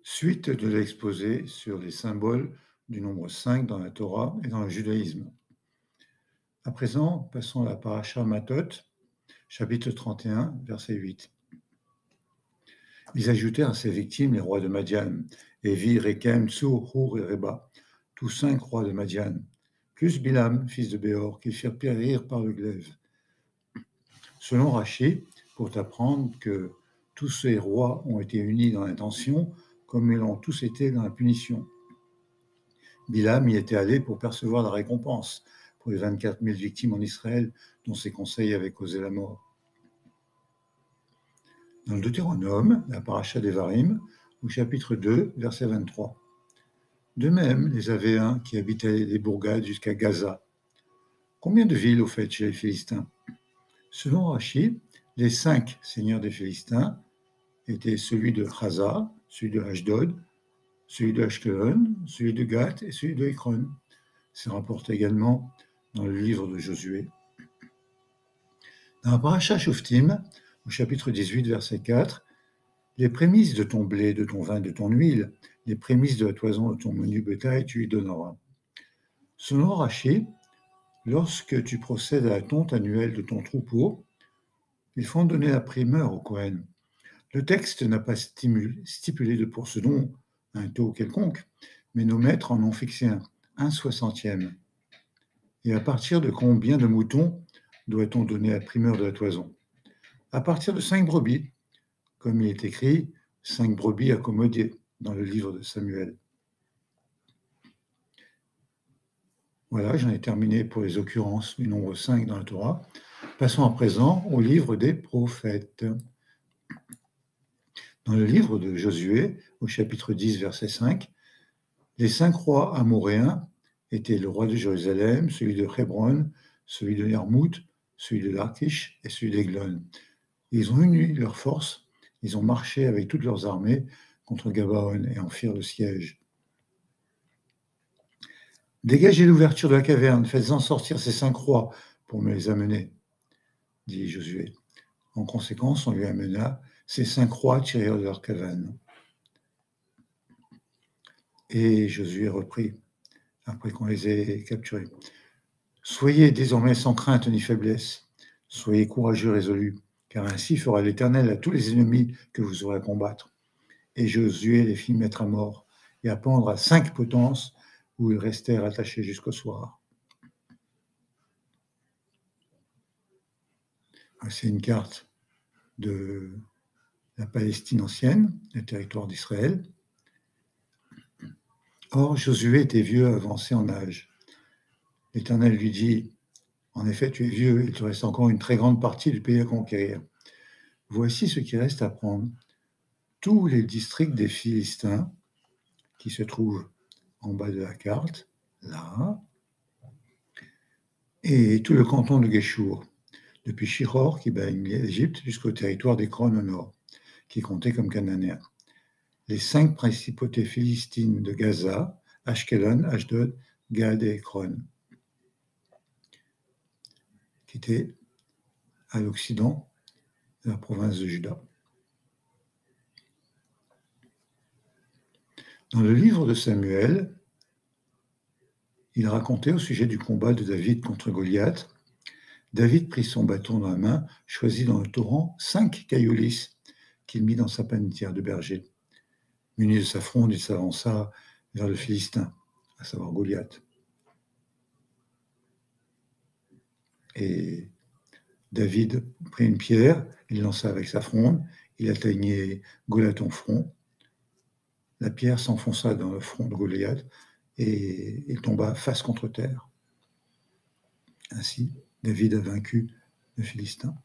Suite de l'exposé sur les symboles du nombre 5 dans la Torah et dans le judaïsme. À présent, passons à la Parasha Matot, chapitre 31, verset 8. Ils ajoutèrent à ses victimes les rois de Madian, Évi, Rekem, Tsur, Hur et Reba, tous 5 rois de Madian, plus Bilam, fils de Béor, qu'ils firent périr par le glaive. Selon Rachi, pour t'apprendre que tous ces rois ont été unis dans l'intention, comme ils l'ont tous été dans la punition. Bilam y était allé pour percevoir la récompense pour les 24 000 victimes en Israël dont ses conseils avaient causé la mort. Dans le Deutéronome, la Paracha d'Evarim, au chapitre 2, verset 23. De même, les Avéens qui habitaient les bourgades jusqu'à Gaza. Combien de villes, au fait, chez les Philistins? Selon Rachi, les 5 seigneurs des Philistins étaient celui de Chaza, celui de Ashdod, celui de Ashkelon, celui de Gath et celui de Ekron. C'est rapporté également dans le livre de Josué. Dans la Paracha Shoftim, au chapitre 18, verset 4, les prémices de ton blé, de ton vin, de ton huile, les prémices de la toison de ton menu bétail, tu y donneras. Selon Rachi, lorsque tu procèdes à la tonte annuelle de ton troupeau, il faut en donner la primeur au Kohen. Le texte n'a pas stipulé de pour ce don un taux quelconque, mais nos maîtres en ont fixé un 60e. Et à partir de combien de moutons doit-on donner la primeur de la toison? À partir de 5 brebis, comme il est écrit, 5 brebis accommodées dans le livre de Samuel. Voilà, j'en ai terminé pour les occurrences du nombre 5 dans la Torah. Passons à présent au livre des prophètes. Dans le livre de Josué, au chapitre 10, verset 5, les 5 rois amoréens étaient le roi de Jérusalem, celui de Hébron, celui de Yarmout, celui de Lachish et celui d'Eglon. Ils ont uni leurs forces, ils ont marché avec toutes leurs armées contre Gabaon et en firent le siège. Dégagez l'ouverture de la caverne, faites-en sortir ces 5 rois pour me les amener, dit Josué. En conséquence, on lui amena ces 5 rois tirés de leur caverne. Et Josué reprit, après qu'on les ait capturés. Soyez désormais sans crainte ni faiblesse, soyez courageux, résolus, car ainsi fera l'Éternel à tous les ennemis que vous aurez à combattre. Et Josué les fit mettre à mort et à pendre à 5 potences où ils restèrent attachés jusqu'au soir. C'est une carte de la Palestine ancienne, le territoire d'Israël. Or, Josué était vieux, avancé en âge. L'Éternel lui dit, « En effet, tu es vieux, il te reste encore une très grande partie du pays à conquérir. Voici ce qui reste à prendre. Tous les districts des Philistins qui se trouvent en bas de la carte, là, et tout le canton de Guéchour, depuis Shihor, qui baigne l'Égypte, jusqu'au territoire d'Ekron au nord, qui est compté comme cananéen. Les 5 principautés philistines de Gaza, Ashkelon, Ashdod, Gad et Ekron, qui étaient à l'occident de la province de Juda. Dans le livre de Samuel, il racontait au sujet du combat de David contre Goliath. David prit son bâton dans la main, choisit dans le torrent 5 cailloux lisses qu'il mit dans sa panetière de berger. Muni de sa fronde, il s'avança vers le Philistin, à savoir Goliath. Et David prit une pierre, il lança avec sa fronde, il atteignait Goliath en front. La pierre s'enfonça dans le front de Goliath et il tomba face contre terre. Ainsi, David a vaincu le Philistin.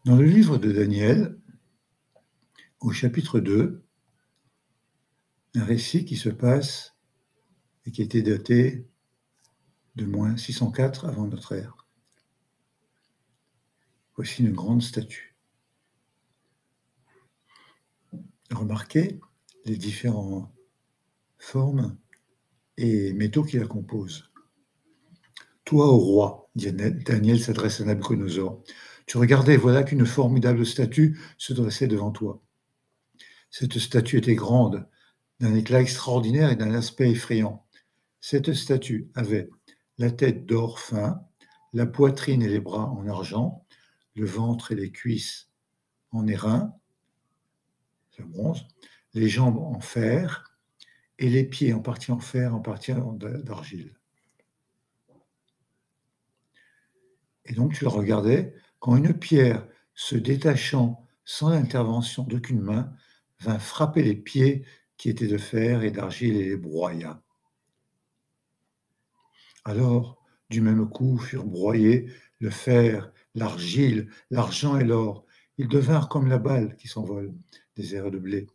Dans le livre de Daniel, au chapitre 2, un récit qui se passe et qui était daté de moins 604 avant notre ère. Voici une grande statue. Remarquez les différentes formes et métaux qui la composent. Toi, ô roi, Daniel s'adresse à Nabuchodonosor, tu regardais, voilà qu'une formidable statue se dressait devant toi. Cette statue était grande, d'un éclat extraordinaire et d'un aspect effrayant. Cette statue avait la tête d'or fin, la poitrine et les bras en argent, le ventre et les cuisses en airain, c'est bronze, les jambes en fer et les pieds en partie en fer, en partie d'argile. Et donc tu le regardais, quand une pierre se détachant sans l'intervention d'aucune main vint frapper les pieds qui étaient de fer et d'argile et les broya. Alors, du même coup, furent broyés le fer, l'argile, l'argent et l'or. Ils devinrent comme la balle qui s'envole des aires de blé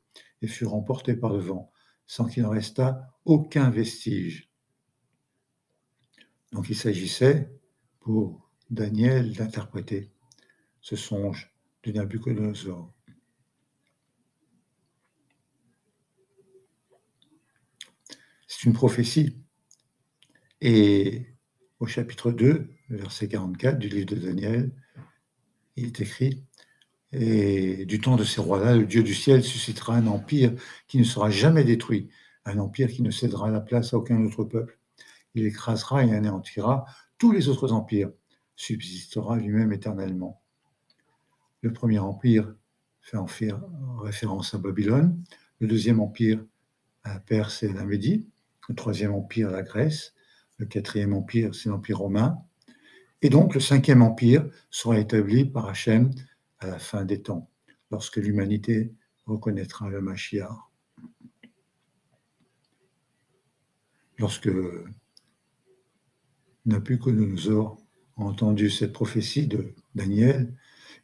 et furent emportés par le vent, sans qu'il en restât aucun vestige. Donc il s'agissait pour Daniel d'interpréter ce songe de Nabuchodonosor. C'est une prophétie. Et au chapitre 2, verset 44 du livre de Daniel, il est écrit « Et du temps de ces rois-là, le Dieu du ciel suscitera un empire qui ne sera jamais détruit, un empire qui ne cédera la place à aucun autre peuple. Il écrasera et anéantira tous les autres empires, subsistera lui-même éternellement. » Le premier empire fait en faire référence à Babylone, le deuxième empire à la Perse et à la Médie, le troisième empire à la Grèce, le quatrième empire c'est l'empire romain, et donc le cinquième empire sera établi par Hachem à la fin des temps, lorsque l'humanité reconnaîtra le Mashiach. Lorsque Nabuchodonosor a entendu cette prophétie de Daniel,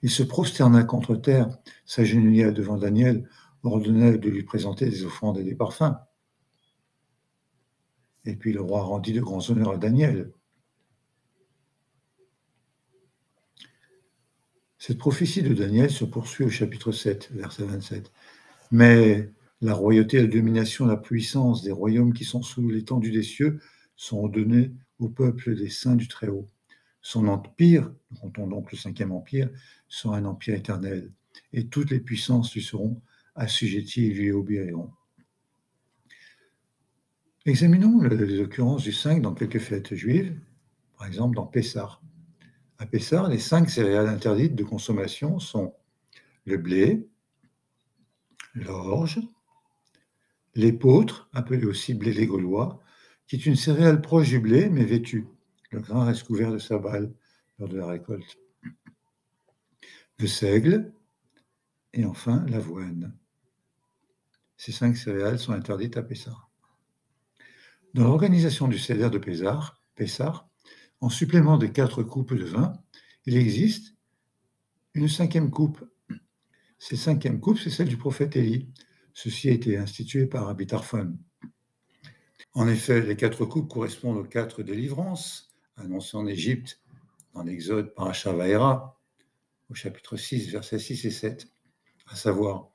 il se prosterna contre terre, s'agenouilla devant Daniel, ordonna de lui présenter des offrandes et des parfums. Et puis le roi rendit de grands honneurs à Daniel. Cette prophétie de Daniel se poursuit au chapitre 7, verset 27. Mais la royauté, la domination, la puissance des royaumes qui sont sous l'étendue des cieux sont donnés au peuple des saints du Très-Haut. Son empire, nous comptons donc le cinquième empire, sera un empire éternel, et toutes les puissances lui seront assujetties et lui obéiront. Examinons les occurrences du 5 dans quelques fêtes juives, par exemple dans Pessah. À Pessah, les 5 céréales interdites de consommation sont le blé, l'orge, l'épeautre, appelé aussi blé des Gaulois, qui est une céréale proche du blé mais vêtue. Le grain reste couvert de sa balle lors de la récolte. Le seigle et enfin l'avoine. Ces 5 céréales sont interdites à Pessah. Dans l'organisation du Seder de Pessah, en supplément des 4 coupes de vin, il existe une 5e coupe. Cette 5e coupe, c'est celle du prophète Élie. Ceci a été institué par Rabbi Tarfon. En effet, les 4 coupes correspondent aux 4 délivrances annoncées en Égypte dans l'Exode par Vaera, au chapitre 6, versets 6 et 7, à savoir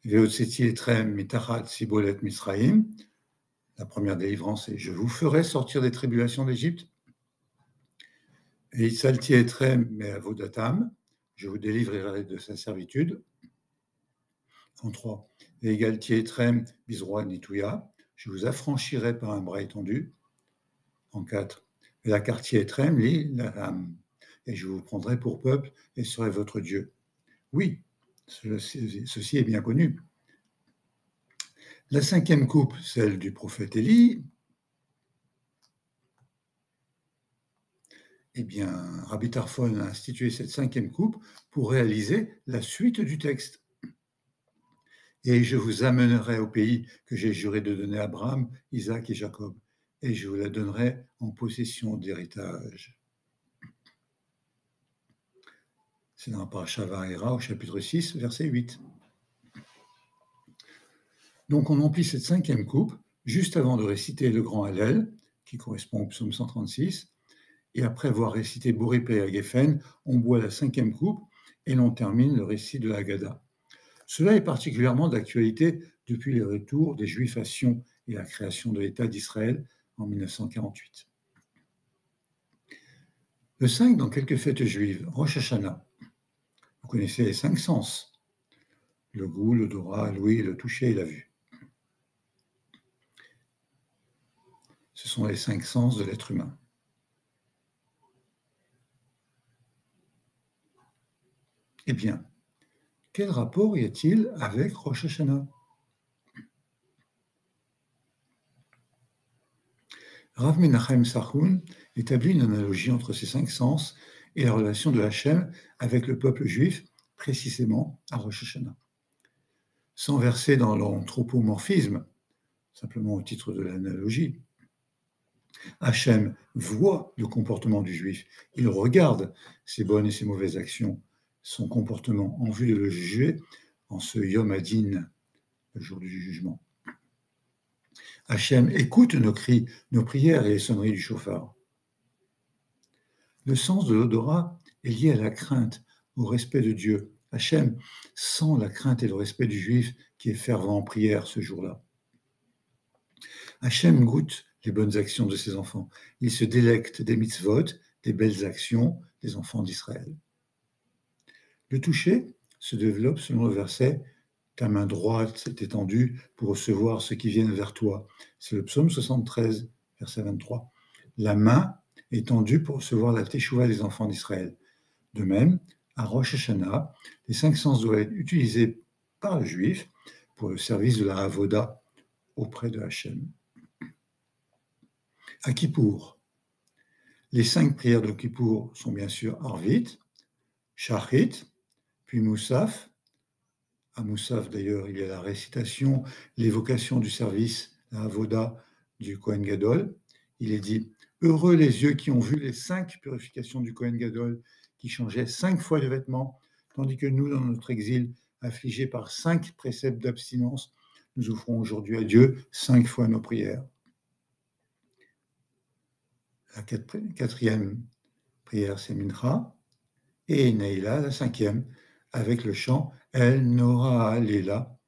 Veotseti etrem mitachat sibolet Misraim. La première délivrance est « Je vous ferai sortir des tribulations d'Égypte ». Et Itzalti etrem me'avodatam, je vous délivrerai de sa servitude. En 3, et Egalti etrem bizroa nituya, je vous affranchirai par un bras étendu. En 4, et la quartier etrem li laham, et je vous prendrai pour peuple et serai votre Dieu. Oui, ceci est bien connu. La 5e coupe, celle du prophète Élie, eh bien, Rabbi Tarfon a institué cette 5e coupe pour réaliser la suite du texte. Et je vous amènerai au pays que j'ai juré de donner à Abraham, Isaac et Jacob, et je vous la donnerai en possession d'héritage. C'est dans la Parasha Vaera au chapitre 6, verset 8. Donc on emplit cette 5e coupe juste avant de réciter le grand Hallel, qui correspond au psaume 136, et après avoir récité Boripé à Geffen, on boit la 5e coupe et l'on termine le récit de la Haggadah. Cela est particulièrement d'actualité depuis le retour des Juifs à Sion et la création de l'État d'Israël en 1948. Le 5 dans quelques fêtes juives, Rosh Hashanah. Vous connaissez les 5 sens. le goût, l'odorat, l'ouïe, le toucher et la vue. Ce sont les 5 sens de l'être humain. Eh bien, quel rapport y a-t-il avec Rosh Hashanah? Rav Menachem Sarhoun établit une analogie entre ces 5 sens et la relation de Hachem avec le peuple juif, précisément à Rosh Hashanah. Sans verser dans l'anthropomorphisme, simplement au titre de l'analogie, Hachem voit le comportement du juif, il regarde ses bonnes et ses mauvaises actions, son comportement en vue de le juger en ce Yom Hadin, le jour du jugement. Hachem écoute nos cris, nos prières et les sonneries du chauffard. Le sens de l'odorat est lié à la crainte, au respect de Dieu. Hachem sent la crainte et le respect du juif qui est fervent en prière ce jour-là. Hachem goûte les bonnes actions de ses enfants. Il se délecte des mitzvot, des belles actions des enfants d'Israël. Le toucher se développe selon le verset « Ta main droite s'est étendue pour recevoir ceux qui viennent vers toi ». C'est le psaume 73, verset 23. La main est tendue pour recevoir la teshuva des enfants d'Israël. De même, à Rosh Hashanah, les 5 sens doivent être utilisés par le juif pour le service de la avoda auprès de Hachem. À Kippour, les 5 prières de Kippour sont bien sûr Arvit, Shachrit, puis Moussaf. À Moussaf, d'ailleurs, il y a la récitation, l'évocation du service, la avoda du Kohen Gadol. Il est dit « Heureux les yeux qui ont vu les 5 purifications du Kohen Gadol, qui changeait 5 fois de vêtements, tandis que nous, dans notre exil, affligés par 5 préceptes d'abstinence, nous offrons aujourd'hui à Dieu 5 fois nos prières. » La 4e prière, c'est Mincha, et Neila, la 5e, avec le chant El Nora Lela.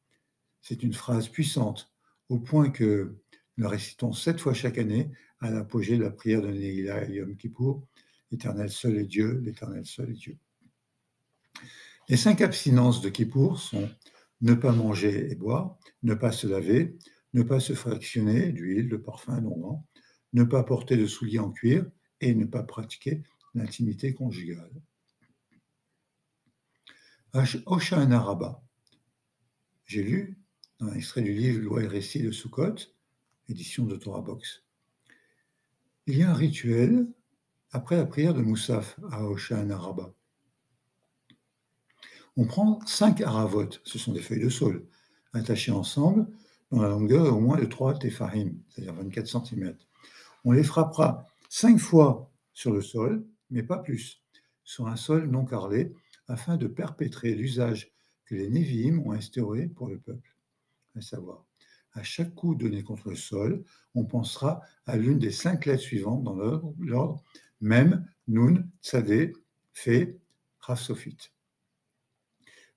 C'est une phrase puissante, au point que nous récitons 7 fois chaque année à l'apogée de la prière de Neila et Yom Kippour. L'Éternel seul est Dieu, l'Éternel seul est Dieu. Les 5 abstinences de Kippour sont ne pas manger et boire, ne pas se laver, ne pas se fractionner d'huile, de parfum, d'onguent, ne pas porter de souliers en cuir et ne pas pratiquer l'intimité conjugale. Hoshana Rabbah. J'ai lu dans un extrait du livre Loi et récits de Sukkot, édition de Torah Box. Il y a un rituel après la prière de Moussaf à Hoshana Rabbah. On prend 5 haravot, ce sont des feuilles de saule, attachées ensemble dans la longueur au moins de 3 téphahim, c'est-à-dire 24 cm. On les frappera 5 fois sur le sol, mais pas plus, sur un sol non carrelé, afin de perpétrer l'usage que les Névi'im ont instauré pour le peuple. À savoir, à chaque coup donné contre le sol, on pensera à l'une des 5 lettres suivantes dans l'ordre Mem, Nun, Tzadé, Fe, Rav Sophit.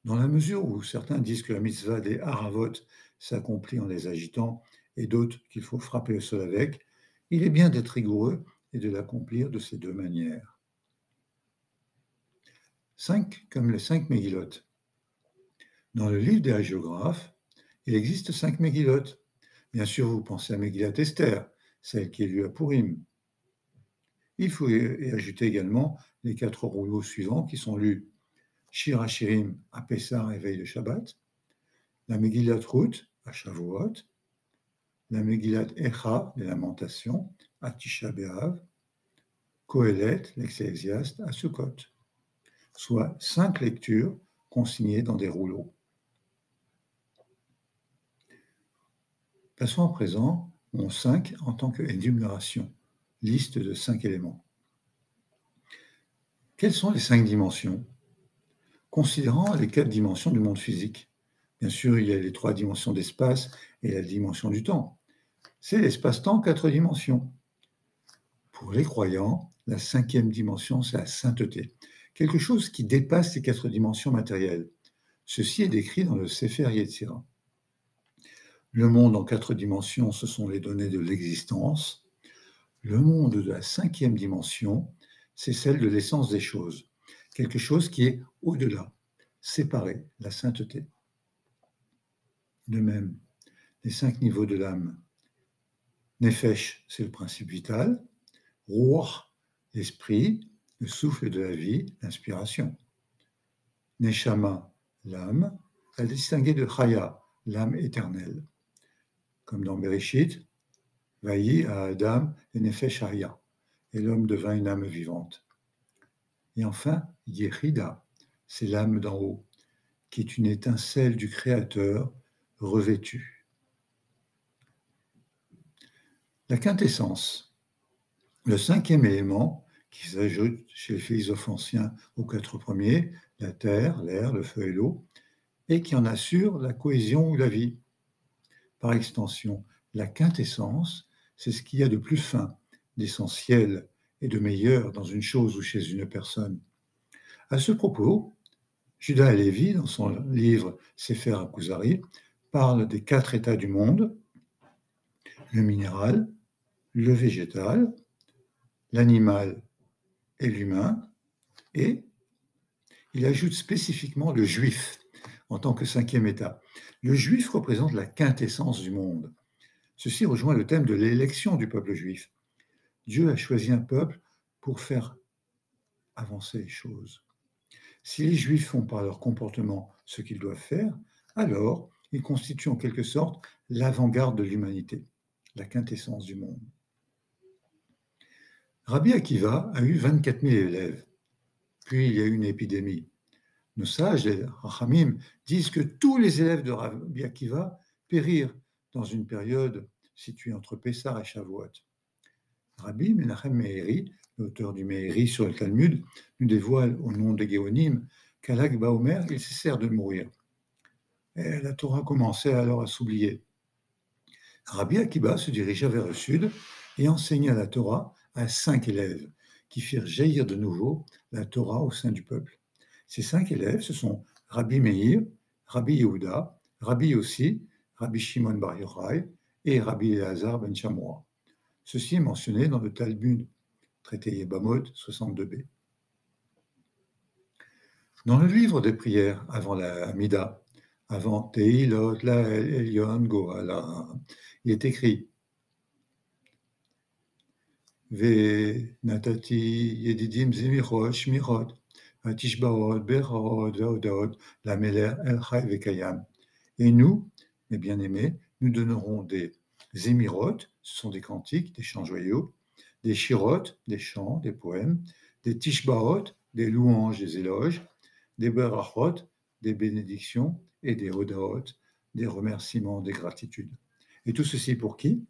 Dans la mesure où certains disent que la mitzvah des haravot s'accomplit en les agitant et d'autres qu'il faut frapper le sol avec, il est bien d'être rigoureux et de l'accomplir de ces 2 manières. 5 comme les 5 Megillot. Dans le livre des hagiographes, il existe 5 Megillot. Bien sûr, vous pensez à Megillat Esther, celle qui est lue à Purim. Il faut y ajouter également les 4 rouleaux suivants qui sont lus Shir HaShirim à Pessah et veille de Shabbat, la Megillat Ruth à Shavuot, la Megillat Echa, les Lamentations, à Tisha B'Av, Kohelet, l'Ecclésiaste, à Sukkot, soit 5 lectures consignées dans des rouleaux. Passons à présent au 5 en tant qu'énumération, liste de 5 éléments. Quelles sont les 5 dimensions? Considérant les 4 dimensions du monde physique, bien sûr, il y a les 3 dimensions d'espace et la dimension du temps. C'est l'espace-temps 4 dimensions. Pour les croyants, la 5e dimension, c'est la sainteté, quelque chose qui dépasse ces 4 dimensions matérielles. Ceci est décrit dans le Sefer Yetzira. Le monde en 4 dimensions, ce sont les données de l'existence. Le monde de la 5e dimension, c'est celle de l'essence des choses, quelque chose qui est au-delà, séparé, la sainteté. De même, les 5 niveaux de l'âme. Nefesh, c'est le principe vital. Ruach, l'esprit, le souffle de la vie, l'inspiration. Neshama, l'âme, à distinguer de Chaya, l'âme éternelle. Comme dans Bereshit, Vayi à Adam et Nefesh Haya, et l'homme devint une âme vivante. Et enfin, Yechida, c'est l'âme d'en haut, qui est une étincelle du Créateur revêtue. La quintessence, le 5e élément qui s'ajoute chez les philosophes anciens aux 4 premiers, la terre, l'air, le feu et l'eau, et qui en assure la cohésion ou la vie. Par extension, la quintessence, c'est ce qu'il y a de plus fin, d'essentiel et de meilleur dans une chose ou chez une personne. À ce propos, Judah Halevi, dans son livre Sefer HaKuzari, parle des 4 états du monde, le minéral, le végétal, l'animal et l'humain, et il ajoute spécifiquement le juif en tant que 5e état. Le juif représente la quintessence du monde. Ceci rejoint le thème de l'élection du peuple juif. Dieu a choisi un peuple pour faire avancer les choses. Si les Juifs font par leur comportement ce qu'ils doivent faire, alors ils constituent en quelque sorte l'avant-garde de l'humanité, la quintessence du monde. Rabbi Akiva a eu 24 000 élèves, puis il y a eu une épidémie. Nos sages, les Rachamim, disent que tous les élèves de Rabbi Akiva périrent dans une période située entre Pessah et Shavuot. Rabbi Menachem Meiri, l'auteur du Meiri sur le Talmud, nous dévoile au nom des Géonim qu'à Lag Baomer, ils cessèrent de mourir. Et la Torah commençait alors à s'oublier. Rabbi Akiva se dirigea vers le sud et enseigna la Torah à 5 élèves qui firent jaillir de nouveau la Torah au sein du peuple. Ces 5 élèves, ce sont Rabbi Meir, Rabbi Yehuda, Rabbi Yossi, Rabbi Shimon Bar Yochai et Rabbi Elazar ben Shamoua. Ceci est mentionné dans le Talmud, traité Yebamot 62b. Dans le livre des prières avant la Hamida, avant Teilot la Elyon Goala, il est écrit Ve natati yedidim zemichot shmirot atishbaot berot veodot la meler el chai vekayam. Et nous, mes bien-aimés, nous donnerons des zémirot, ce sont des cantiques, des chants joyeux, des shirot, des chants, des poèmes, des tishbaot, des louanges, des éloges, des berachot, des bénédictions, et des odaot, des remerciements, des gratitudes. Et tout ceci pour qui?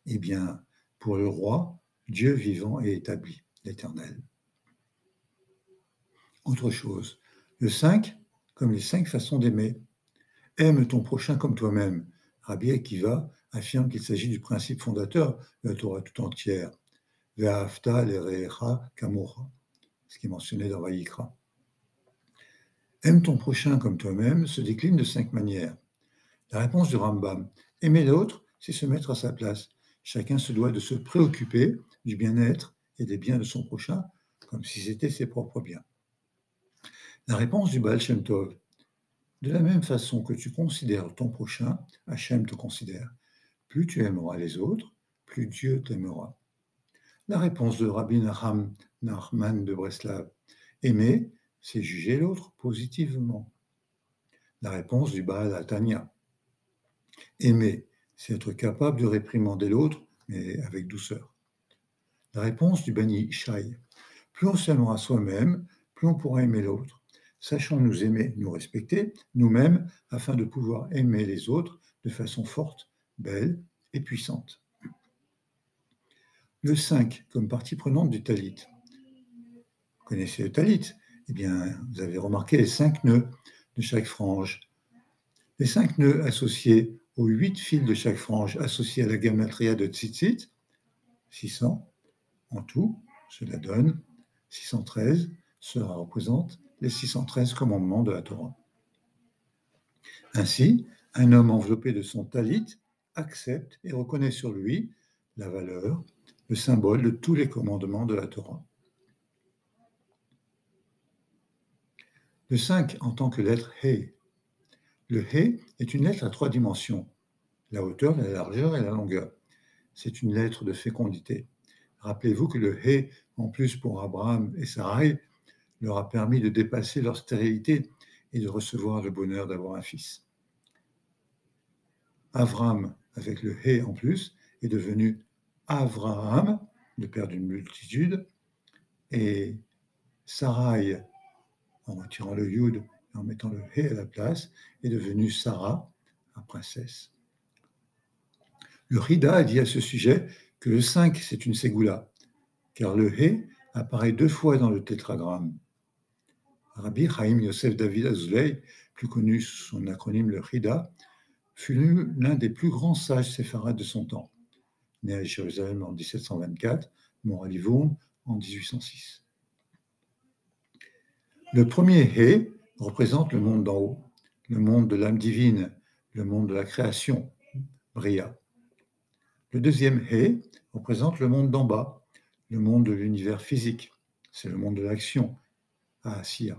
Eh bien, pour le roi, Dieu vivant et établi, l'Éternel. Autre chose, le 5, comme les 5 façons d'aimer. Aime ton prochain comme toi-même. Rabbi Akiva affirme qu'il s'agit du principe fondateur de la Torah tout entière. Ve'ahavta l'erecha kamocha, ce qui est mentionné dans Vayikra. Aime ton prochain comme toi-même se décline de 5 manières. La réponse du Rambam, aimer l'autre, c'est se mettre à sa place. Chacun se doit de se préoccuper du bien-être et des biens de son prochain, comme si c'était ses propres biens. La réponse du Baal Shem Tov, de la même façon que tu considères ton prochain, Hachem te considère. Plus tu aimeras les autres, plus Dieu t'aimera. La réponse de Rabbi Nachman de Breslav, aimer, c'est juger l'autre positivement. La réponse du Baal Atania, aimer, c'est être capable de réprimander l'autre, mais avec douceur. La réponse du Bani Shai, plus on s'aimera soi-même, plus on pourra aimer l'autre. Sachons nous aimer, nous respecter, nous-mêmes, afin de pouvoir aimer les autres de façon forte, belle et puissante. Le 5, comme partie prenante du talit. Vous connaissez le talit? Eh bien, vous avez remarqué les 5 nœuds de chaque frange. Les 5 nœuds associés aux 8 fils de chaque frange, associés à la gematria de Tzitzit, 600 en tout, cela donne 613, cela représente les 613 commandements de la Torah. Ainsi, un homme enveloppé de son talit accepte et reconnaît sur lui la valeur, le symbole de tous les commandements de la Torah. Le 5 en tant que lettre He. Le He est une lettre à 3 dimensions, la hauteur, la largeur et la longueur. C'est une lettre de fécondité. Rappelez-vous que le He, en plus pour Abraham et Sarai, leur a permis de dépasser leur stérilité et de recevoir le bonheur d'avoir un fils. Avram, avec le He en plus, est devenu Avraham, le père d'une multitude, et Sarai, en retirant le Yud et en mettant le He à la place, est devenue Sarah, la princesse. Le Rida dit à ce sujet que le 5, c'est une ségoula, car le He apparaît 2 fois dans le tétragramme. Rabbi Chaim Yosef David Azoulay, plus connu sous son acronyme le Rida, fut l'un des plus grands sages séfarades de son temps, né à Jérusalem en 1724, mort à Livourne en 1806. Le premier He représente le monde d'en haut, le monde de l'âme divine, le monde de la création, Bria. Le deuxième He représente le monde d'en bas, le monde de l'univers physique, c'est le monde de l'action, Asiya.